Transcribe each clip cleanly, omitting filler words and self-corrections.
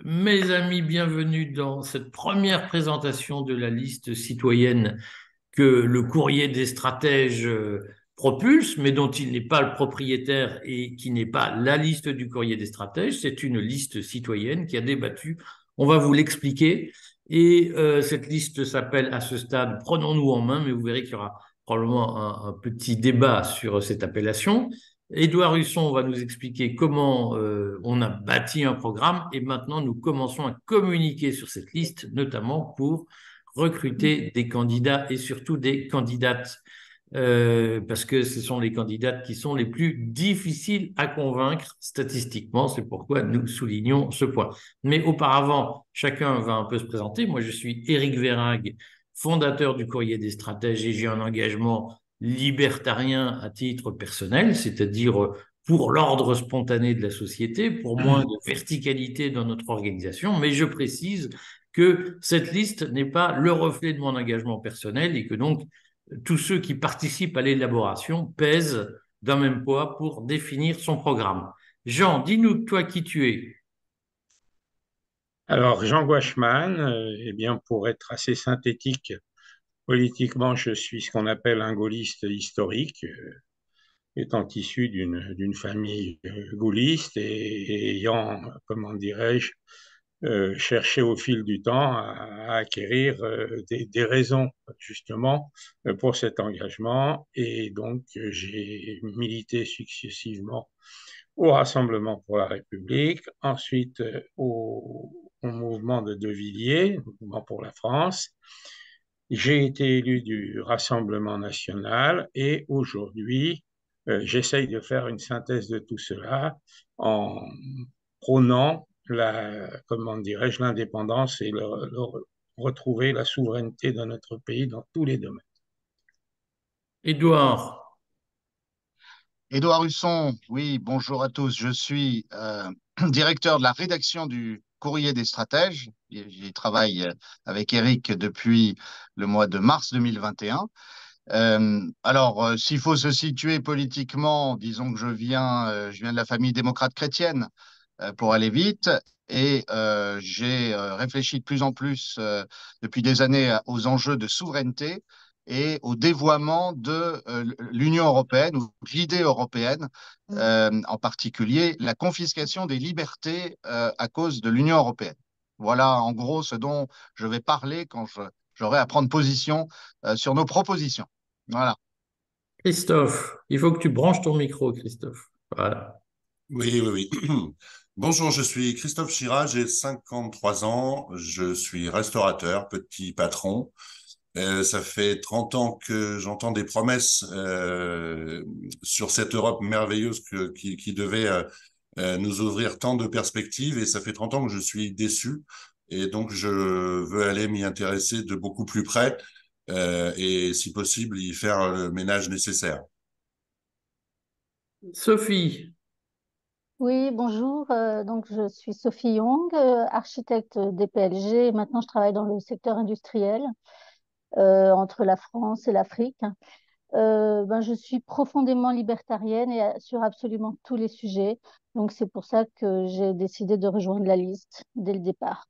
Mes amis, bienvenue dans cette première présentation de la liste citoyenne que le courrier des stratèges propulse, mais dont il n'est pas le propriétaire et qui n'est pas la liste du courrier des stratèges. C'est une liste citoyenne qui a débattu. On va vous l'expliquer. Et cette liste s'appelle à ce stade Prenons-nous en main, mais vous verrez qu'il y aura probablement un petit débat sur cette appellation. Édouard Husson va nous expliquer comment on a bâti un programme et maintenant nous commençons à communiquer sur cette liste, notamment pour recruter des candidats et surtout des candidates, parce que ce sont les candidates qui sont les plus difficiles à convaincre statistiquement. C'est pourquoi nous soulignons ce point. Mais auparavant, chacun va un peu se présenter. Moi, je suis Éric Verhaeghe, fondateur du Courrier des stratèges et j'ai un engagement libertarien à titre personnel, c'est-à-dire pour l'ordre spontané de la société, pour moins de verticalité dans notre organisation, mais je précise que cette liste n'est pas le reflet de mon engagement personnel et que donc tous ceux qui participent à l'élaboration pèsent d'un même poids pour définir son programme. Jean, dis-nous toi qui tu es. Alors, Jean Gouachman, eh bien, pour être assez synthétique, politiquement, je suis ce qu'on appelle un gaulliste historique, étant issu d'une famille gaulliste et ayant, comment dirais-je, cherché au fil du temps à acquérir des raisons, justement, pour cet engagement. Et donc, j'ai milité successivement au Rassemblement pour la République, ensuite au mouvement de De Villiers, mouvement pour la France. J'ai été élu du Rassemblement national et aujourd'hui, j'essaye de faire une synthèse de tout cela en prônant comment dirais-je, l'indépendance et retrouver la souveraineté de notre pays dans tous les domaines. Édouard, Édouard Husson, oui, bonjour à tous. Je suis directeur de la rédaction du Courrier des stratèges. J'y travaille avec Eric depuis le mois de mars 2021. S'il faut se situer politiquement, disons que je viens de la famille démocrate chrétienne pour aller vite. Et j'ai réfléchi de plus en plus depuis des années aux enjeux de souveraineté et au dévoiement de l'Union européenne ou de l'idée européenne, en particulier la confiscation des libertés à cause de l'Union européenne. Voilà en gros ce dont je vais parler quand j'aurai à prendre position sur nos propositions. Voilà. Christophe, il faut que tu branches ton micro, Christophe. Voilà. Oui, oui, oui. Bonjour, je suis Christophe Chira, j'ai 53 ans, je suis restaurateur, petit patron. Ça fait 30 ans que j'entends des promesses sur cette Europe merveilleuse qui devait nous ouvrir tant de perspectives et ça fait 30 ans que je suis déçu et donc je veux aller m'y intéresser de beaucoup plus près et si possible y faire le ménage nécessaire. Sophie, Oui, bonjour. Donc, je suis Sophie Young, architecte des PLG. Et maintenant, je travaille dans le secteur industriel entre la France et l'Afrique. Je suis profondément libertarienne et sur absolument tous les sujets. Donc, c'est pour ça que j'ai décidé de rejoindre la liste dès le départ.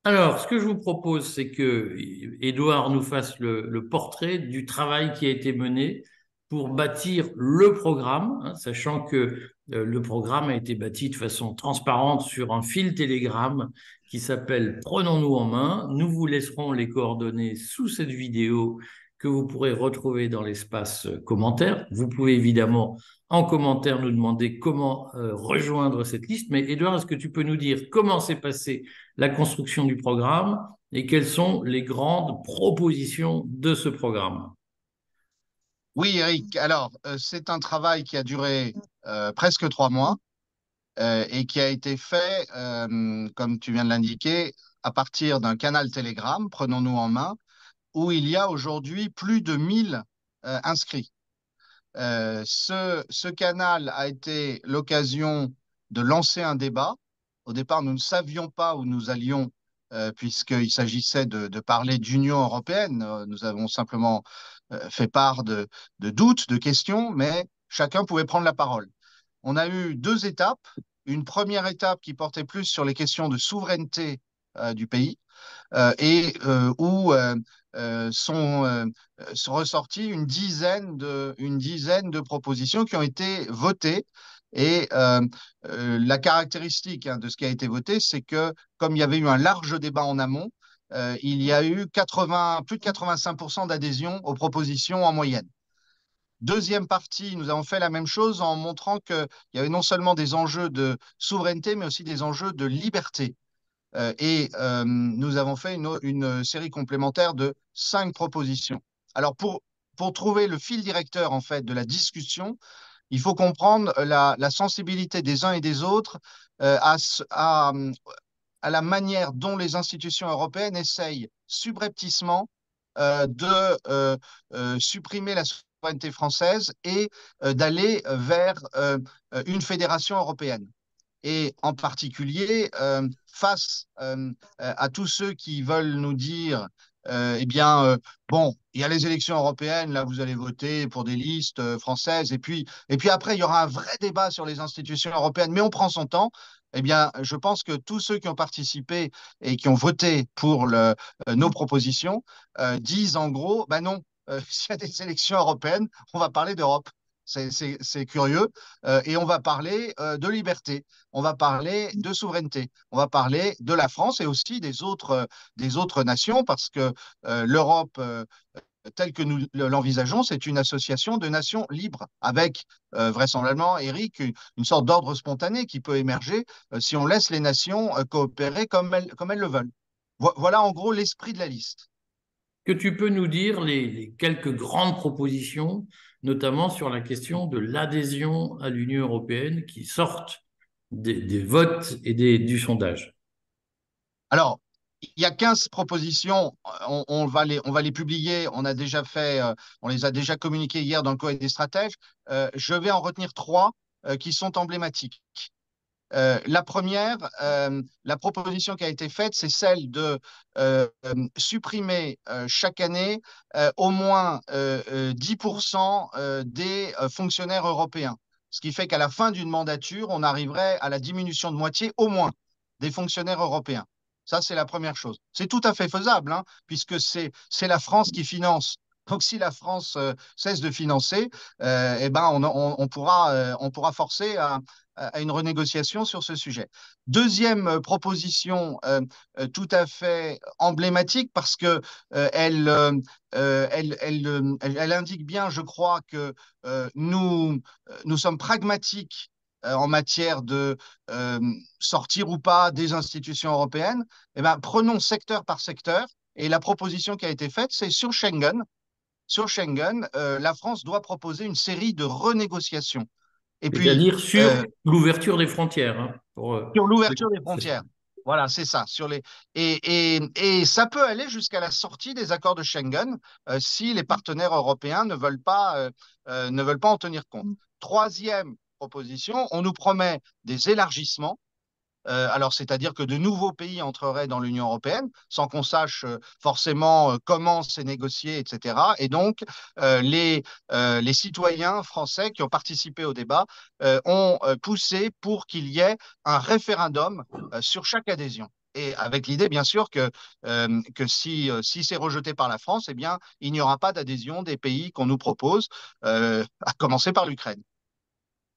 alors, ce que je vous propose, c'est que Édouard nous fasse le portrait du travail qui a été mené pour bâtir le programme, hein, sachant que le programme a été bâti de façon transparente sur un fil Telegram qui s'appelle Prenons-nous en main. Nous vous laisserons les coordonnées sous cette vidéo que vous pourrez retrouver dans l'espace commentaire. Vous pouvez évidemment en commentaire nous demander comment rejoindre cette liste. Mais Édouard, est-ce que tu peux nous dire comment s'est passé la construction du programme et quelles sont les grandes propositions de ce programme? Oui, Eric. C'est un travail qui a duré presque 3 mois et qui a été fait, comme tu viens de l'indiquer, à partir d'un canal Telegram, prenons-nous en main, où il y a aujourd'hui plus de 1000 inscrits. Ce canal a été l'occasion de lancer un débat. Au départ, nous ne savions pas où nous allions, puisqu'il s'agissait de parler d'Union européenne. Nous avons simplement fait part de doutes, de questions, mais chacun pouvait prendre la parole. On a eu deux étapes. une première étape qui portait plus sur les questions de souveraineté du pays où sont ressorties une dizaine de propositions qui ont été votées. Et la caractéristique de ce qui a été voté, c'est que comme il y avait eu un large débat en amont, il y a eu plus de 85% d'adhésion aux propositions en moyenne. Deuxième partie, nous avons fait la même chose en montrant qu'il y avait non seulement des enjeux de souveraineté, mais aussi des enjeux de liberté. Nous avons fait une série complémentaire de 5 propositions. Alors, pour trouver le fil directeur en fait, de la discussion, il faut comprendre la sensibilité des uns et des autres à la manière dont les institutions européennes essayent subrepticement de supprimer la souveraineté française et d'aller vers une fédération européenne. Et en particulier, face à tous ceux qui veulent nous dire, eh bien, bon, il y a les élections européennes, là, vous allez voter pour des listes françaises, et puis après, il y aura un vrai débat sur les institutions européennes, mais on prend son temps. Eh bien, je pense que tous ceux qui ont participé et qui ont voté pour nos propositions disent en gros, ben non, s'il y a des élections européennes, on va parler d'Europe. C'est curieux. Et on va parler de liberté, on va parler de souveraineté, on va parler de la France et aussi des autres nations, parce que l'Europe, telle que nous l'envisageons, c'est une association de nations libres, avec vraisemblablement, Eric, une sorte d'ordre spontané qui peut émerger si on laisse les nations coopérer comme elles le veulent. Voilà en gros l'esprit de la liste. Que tu peux nous dire les quelques grandes propositions, notamment sur la question de l'adhésion à l'Union européenne qui sortent des votes et du sondage? Alors, il y a 15 propositions, on va les publier, on les a déjà communiquées hier dans le Courrier des stratèges. Je vais en retenir 3 qui sont emblématiques. La première, la proposition qui a été faite, c'est celle de supprimer chaque année au moins 10% des fonctionnaires européens. Ce qui fait qu'à la fin d'une mandature, on arriverait à la diminution de moitié au moins des fonctionnaires européens. Ça, c'est la première chose. C'est tout à fait faisable, puisque c'est la France qui finance. Donc, si la France cesse de financer, eh ben, on pourra forcer à une renégociation sur ce sujet. Deuxième proposition tout à fait emblématique parce que elle indique bien, je crois, que nous sommes pragmatiques en matière de sortir ou pas des institutions européennes. Eh ben, prenons secteur par secteur. Et la proposition qui a été faite, c'est sur Schengen. Sur Schengen, la France doit proposer une série de renégociations. Et puis, c'est-à-dire sur l'ouverture des frontières. Sur l'ouverture des frontières. Voilà, c'est ça. Et ça peut aller jusqu'à la sortie des accords de Schengen si les partenaires européens ne veulent pas en tenir compte. Troisième proposition, on nous promet des élargissements. Alors, c'est-à-dire que de nouveaux pays entreraient dans l'Union européenne sans qu'on sache forcément comment c'est négocié, etc. Et donc, les citoyens français qui ont participé au débat ont poussé pour qu'il y ait un référendum sur chaque adhésion. Et avec l'idée, bien sûr, que si c'est rejeté par la France, eh bien, il n'y aura pas d'adhésion des pays qu'on nous propose, à commencer par l'Ukraine.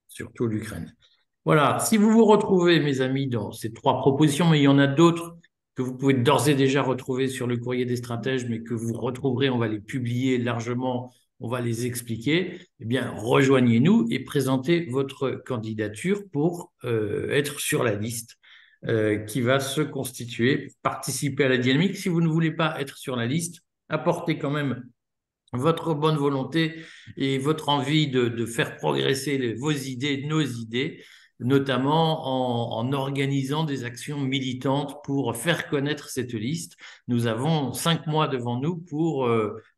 Surtout l'Ukraine. Voilà, si vous vous retrouvez, mes amis, dans ces 3 propositions, mais il y en a d'autres que vous pouvez d'ores et déjà retrouver sur le Courrier des stratèges, mais que vous retrouverez, on va les publier largement, on va les expliquer, eh bien, rejoignez-nous et présentez votre candidature pour être sur la liste qui va se constituer, participer à la dynamique. Si vous ne voulez pas être sur la liste, apportez quand même votre bonne volonté et votre envie de faire progresser vos idées, nos idées, notamment en organisant des actions militantes pour faire connaître cette liste. Nous avons 5 mois devant nous pour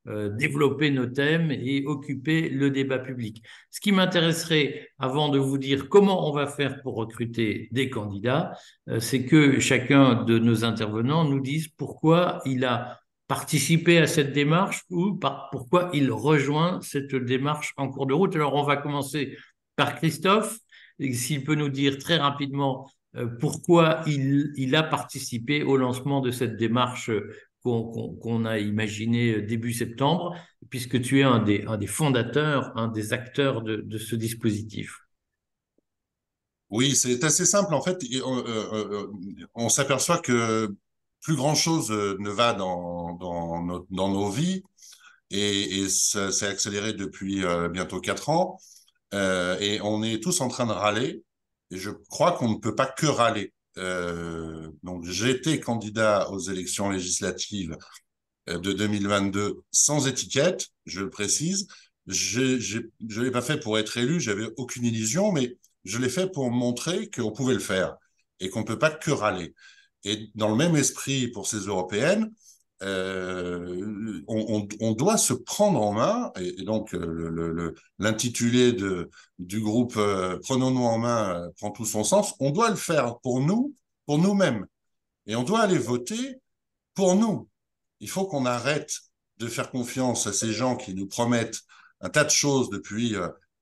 développer nos thèmes et occuper le débat public. Ce qui m'intéresserait, avant de vous dire comment on va faire pour recruter des candidats, c'est que chacun de nos intervenants nous dise pourquoi il a participer à cette démarche ou pourquoi il rejoint cette démarche en cours de route. Alors, on va commencer par Christophe. et s'il peut nous dire très rapidement pourquoi il a participé au lancement de cette démarche qu'on a imaginée début septembre, puisque tu es un des fondateurs, un des acteurs de ce dispositif. Oui, c'est assez simple en fait. On s'aperçoit que plus grand-chose ne va dans nos vies et ça s'est accéléré depuis bientôt 4 ans. Et on est tous en train de râler. Et je crois qu'on ne peut pas que râler. Donc j'ai été candidat aux élections législatives de 2022 sans étiquette, je le précise. Je l'ai pas fait pour être élu, j'avais aucune illusion, mais je l'ai fait pour montrer qu'on pouvait le faire et qu'on ne peut pas que râler. Et dans le même esprit pour ces européennes, on doit se prendre en main, et donc l'intitulé du groupe Prenons-nous en main prend tout son sens. On doit le faire pour nous, pour nous-mêmes, et on doit aller voter pour nous. Il faut qu'on arrête de faire confiance à ces gens qui nous promettent un tas de choses depuis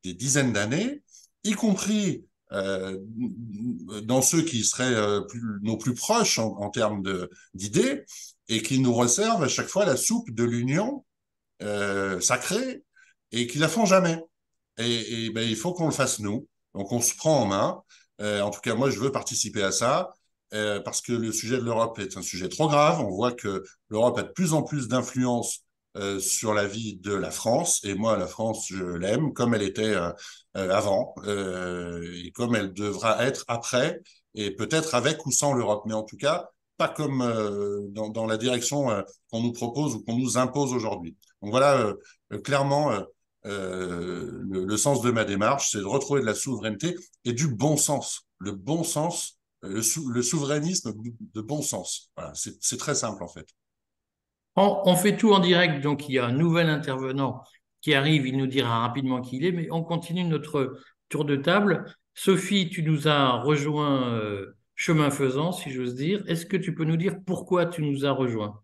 des dizaines d'années, y compris dans ceux qui seraient nos plus proches en termes d'idées, et qui nous resservent à chaque fois la soupe de l'union sacrée, et qui la font jamais. Et ben, il faut qu'on le fasse nous. Donc on se prend en main. En tout cas, moi, je veux participer à ça. Parce que le sujet de l'Europe est un sujet trop grave. On voit que l'Europe a de plus en plus d'influence sur la vie de la France. Et moi, la France, je l'aime comme elle était avant et comme elle devra être après, et peut-être avec ou sans l'Europe. Mais en tout cas, pas comme dans la direction qu'on nous propose ou qu'on nous impose aujourd'hui. Donc voilà, clairement, le sens de ma démarche, c'est de retrouver de la souveraineté et du bon sens. Le bon sens, le souverainisme de bon sens. Voilà, c'est très simple en fait. On fait tout en direct, donc il y a un nouvel intervenant qui arrive, il nous dira rapidement qui il est, mais on continue notre tour de table. Sophie, tu nous as rejoint chemin faisant, si j'ose dire. Est-ce que tu peux nous dire pourquoi tu nous as rejoint?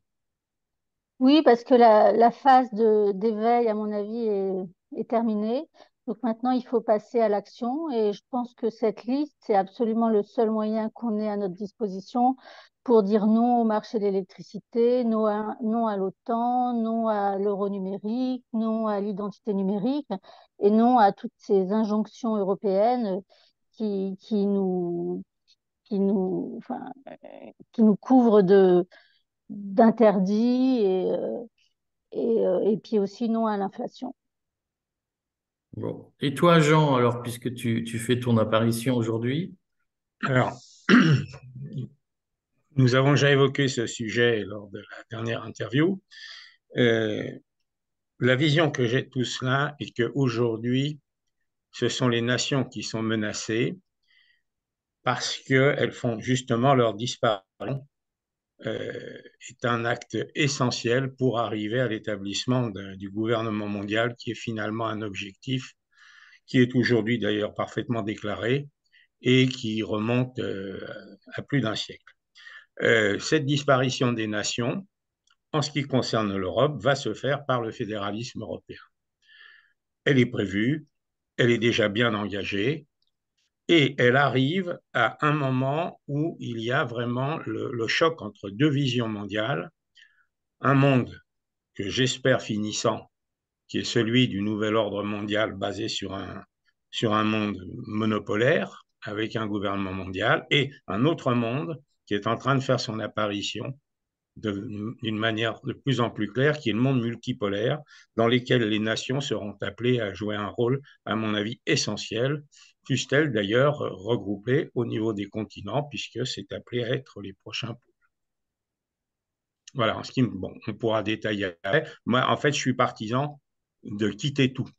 Oui, parce que la phase d'éveil, à mon avis, est terminée. Donc maintenant, il faut passer à l'action. Et je pense que cette liste, c'est absolument le seul moyen qu'on ait à notre disposition pour dire non au marché de l'électricité, non à l'OTAN, non à l'euro numérique, non à l'identité numérique et non à toutes ces injonctions européennes qui enfin, qui nous couvrent d'interdits et puis aussi non à l'inflation. Bon. Et toi, Jean, alors, puisque tu fais ton apparition aujourd'hui? Alors, nous avons déjà évoqué ce sujet lors de la dernière interview. Euh, la vision que j'ai de tout cela est qu'aujourd'hui, ce sont les nations qui sont menacées parce qu'elles font justement leur disparition est un acte essentiel pour arriver à l'établissement du gouvernement mondial qui est finalement un objectif qui est aujourd'hui d'ailleurs parfaitement déclaré et qui remonte à plus d'un siècle. Cette disparition des nations, en ce qui concerne l'Europe, va se faire par le fédéralisme européen. Elle est prévue, elle est déjà bien engagée, et elle arrive à un moment où il y a vraiment le choc entre deux visions mondiales, un monde que j'espère finissant, qui est celui du nouvel ordre mondial basé sur un monde monopolaire, avec un gouvernement mondial, et un autre monde qui est en train de faire son apparition d'une manière de plus en plus claire, qui est le monde multipolaire, dans lequel les nations seront appelées à jouer un rôle, à mon avis, essentiel, fussent-elles d'ailleurs regroupées au niveau des continents, puisque c'est appelé à être les prochains pôles. Voilà, bon, on pourra détailler après. Moi, en fait, je suis partisan de quitter tout.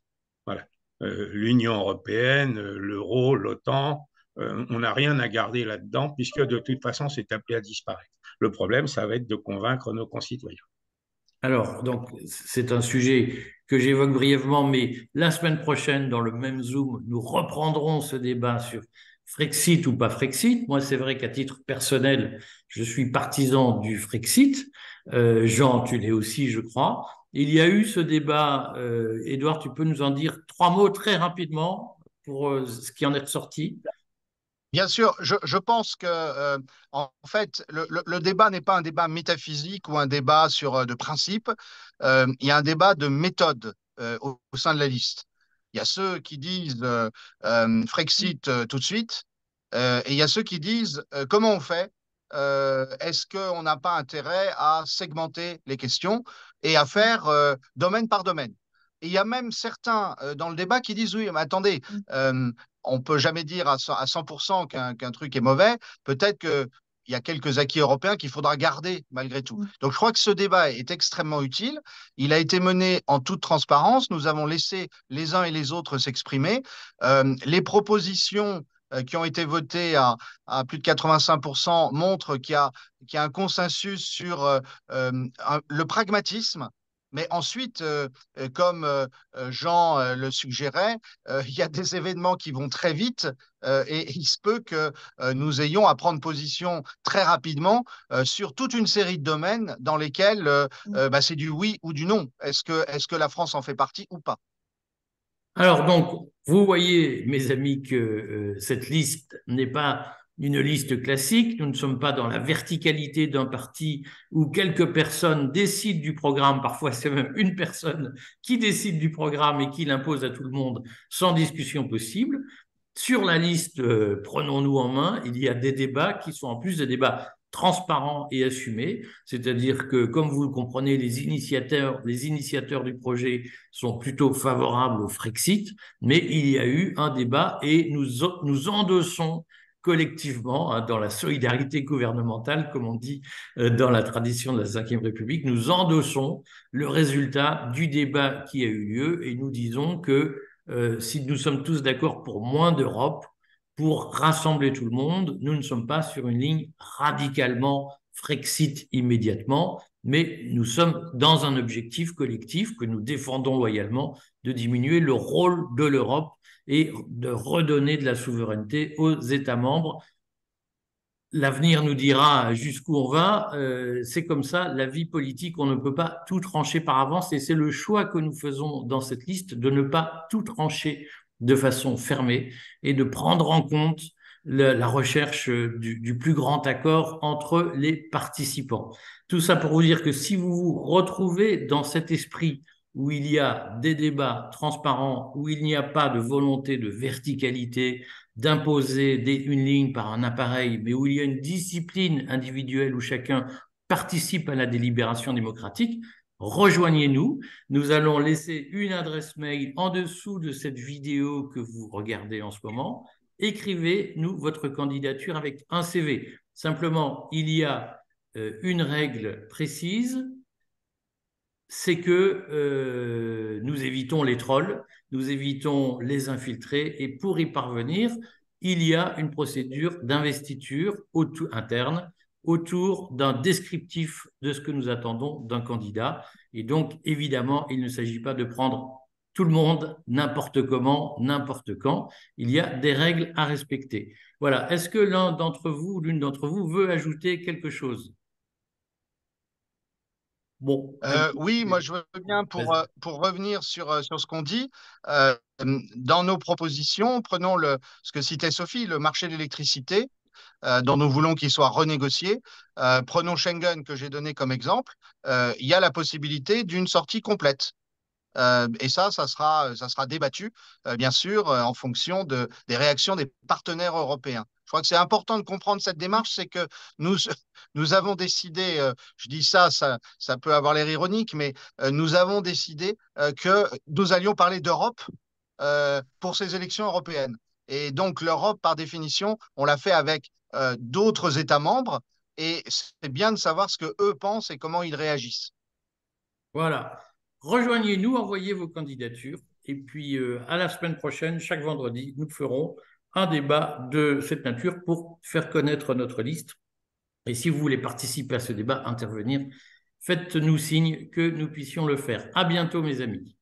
Voilà. L'Union européenne, l'euro, l'OTAN, on n'a rien à garder là-dedans, puisque de toute façon, c'est appelé à disparaître. Le problème, ça va être de convaincre nos concitoyens. Alors, donc, c'est un sujet que j'évoque brièvement, mais la semaine prochaine, dans le même Zoom, nous reprendrons ce débat sur Frexit ou pas Frexit. Moi, c'est vrai qu'à titre personnel, je suis partisan du Frexit. Jean, tu l'es aussi, je crois. Il y a eu ce débat. Édouard, tu peux nous en dire trois mots très rapidement pour ce qui en est ressorti? Bien sûr, je pense que en fait, le débat n'est pas un débat métaphysique ou un débat sur de principe. Il y a un débat de méthode au sein de la liste. Il y a ceux qui disent Frexit tout de suite, et il y a ceux qui disent comment on fait? Est-ce qu'on n'a pas intérêt à segmenter les questions et à faire domaine par domaine? Et il y a même certains dans le débat qui disent oui, mais attendez, on ne peut jamais dire à 100% qu'un truc est mauvais. Peut-être qu'il y a quelques acquis européens qu'il faudra garder malgré tout. Donc je crois que ce débat est extrêmement utile. Il a été mené en toute transparence. Nous avons laissé les uns et les autres s'exprimer. Les propositions qui ont été votées à plus de 85% montrent qu'il y a un consensus sur le pragmatisme. Mais ensuite, comme Jean le suggérait, il y a des événements qui vont très vite et il se peut que nous ayons à prendre position très rapidement sur toute une série de domaines dans lesquels bah, c'est du oui ou du non. Est-ce que la France en fait partie ou pas? Alors donc, vous voyez, mes amis, que cette liste n'est pas une liste classique. Nous ne sommes pas dans la verticalité d'un parti où quelques personnes décident du programme. Parfois, c'est même une personne qui décide du programme et qui l'impose à tout le monde sans discussion possible. Sur la liste Prenons-nous en main, il y a des débats qui sont en plus des débats transparents et assumés, c'est-à-dire que, comme vous le comprenez, les initiateurs du projet sont plutôt favorables au Frexit, mais il y a eu un débat et nous endossons collectivement, hein, dans la solidarité gouvernementale, comme on dit dans la tradition de la Ve République, nous endossons le résultat du débat qui a eu lieu et nous disons que si nous sommes tous d'accord pour moins d'Europe, pour rassembler tout le monde, nous ne sommes pas sur une ligne radicalement Frexit immédiatement, mais nous sommes dans un objectif collectif que nous défendons loyalement de diminuer le rôle de l'Europe et de redonner de la souveraineté aux États membres. L'avenir nous dira jusqu'où on va. C'est comme ça, la vie politique, on ne peut pas tout trancher par avance et c'est le choix que nous faisons dans cette liste de ne pas tout trancher de façon fermée et de prendre en compte la recherche du plus grand accord entre les participants. Tout ça pour vous dire que si vous vous retrouvez dans cet esprit où il y a des débats transparents, où il n'y a pas de volonté de verticalité, d'imposer une ligne par un appareil, mais où il y a une discipline individuelle où chacun participe à la délibération démocratique, rejoignez-nous. Nous allons laisser une adresse mail en dessous de cette vidéo que vous regardez en ce moment. Écrivez-nous votre candidature avec un CV. Simplement, il y a une règle précise, c'est que nous évitons les trolls, nous évitons les infiltrés, et pour y parvenir, il y a une procédure d'investiture interne autour d'un descriptif de ce que nous attendons d'un candidat. Et donc, évidemment, il ne s'agit pas de prendre tout le monde, n'importe comment, n'importe quand. Il y a des règles à respecter. Voilà. Est-ce que l'un d'entre vous ou l'une d'entre vous veut ajouter quelque chose? Bon. Oui, moi je veux bien pour revenir sur ce qu'on dit. Dans nos propositions, prenons ce que citait Sophie, le marché de l'électricité, dont nous voulons qu'il soit renégocié. Prenons Schengen que j'ai donné comme exemple. Il y a la possibilité d'une sortie complète. Et ça sera débattu, bien sûr, en fonction des réactions des partenaires européens. Je crois que c'est important de comprendre cette démarche, c'est que nous, nous avons décidé, je dis ça peut avoir l'air ironique, mais nous avons décidé que nous allions parler d'Europe pour ces élections européennes. Et donc l'Europe, par définition, on l'a fait avec d'autres États membres, et c'est bien de savoir ce que eux pensent et comment ils réagissent. Voilà. Rejoignez-nous, envoyez vos candidatures. Et puis, à la semaine prochaine, chaque vendredi, nous ferons un débat de cette nature pour faire connaître notre liste. Et si vous voulez participer à ce débat, intervenir, faites-nous signe que nous puissions le faire. À bientôt, mes amis.